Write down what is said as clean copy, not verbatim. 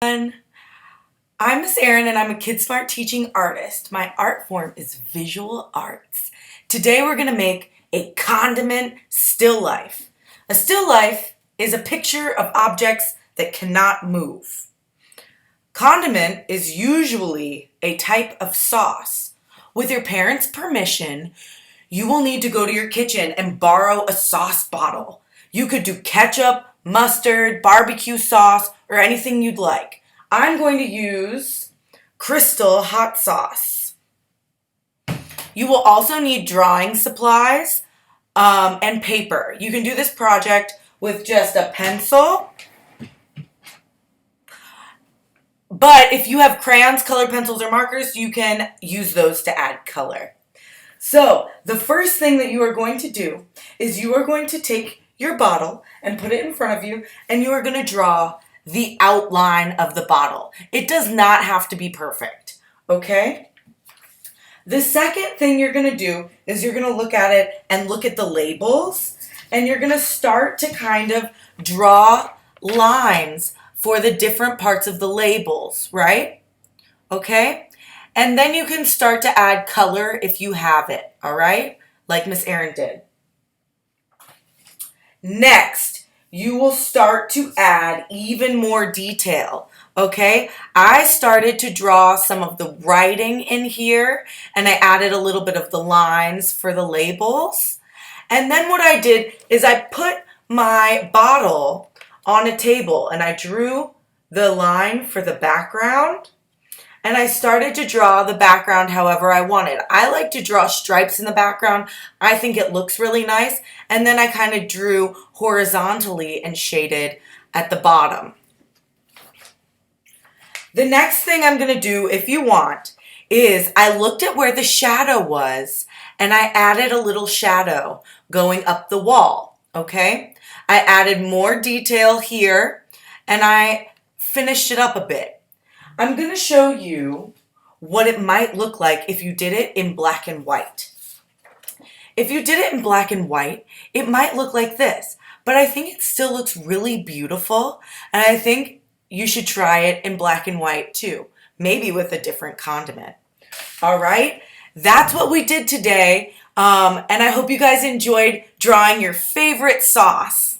I'm Miss Erin and I'm a Kid Smart teaching artist. My art form is visual arts. Today we're going to make a condiment still life. A still life is a picture of objects that cannot move. Condiment is usually a type of sauce. With your parents' permission, you will need to go to your kitchen and borrow a sauce bottle. You could do ketchup, mustard, barbecue sauce, or anything you'd like. I'm going to use Crystal hot sauce. You will also need drawing supplies and paper. You can do this project with just a pencil. But if you have crayons, colored pencils, or markers, you can use those to add color. So the first thing that you are going to do is you are going to take your bottle and put it in front of you, and you are going to draw the outline of the bottle. It does not have to be perfect, okay? The second thing you're going to do is you're going to look at it and look at the labels, and you're going to start to kind of draw lines for the different parts of the labels, right? Okay? And then you can start to add color if you have it, all right? Like Miss Erin did. Next, you will start to add even more detail, okay? I started to draw some of the writing in here, and I added a little bit of the lines for the labels. And then what I did is I put my bottle on a table, and I drew the line for the background, and I started to draw the background however I wanted. I like to draw stripes in the background. I think it looks really nice. And then I kind of drew horizontally and shaded at the bottom. The next thing I'm going to do, if you want, is I looked at where the shadow was, and I added a little shadow going up the wall, okay? I added more detail here, and I finished it up a bit. I'm going to show you what it might look like if you did it in black and white. If you did it in black and white, it might look like this, but I think it still looks really beautiful, and I think you should try it in black and white too, maybe with a different condiment. All right, that's what we did today, and I hope you guys enjoyed drawing your favorite sauce.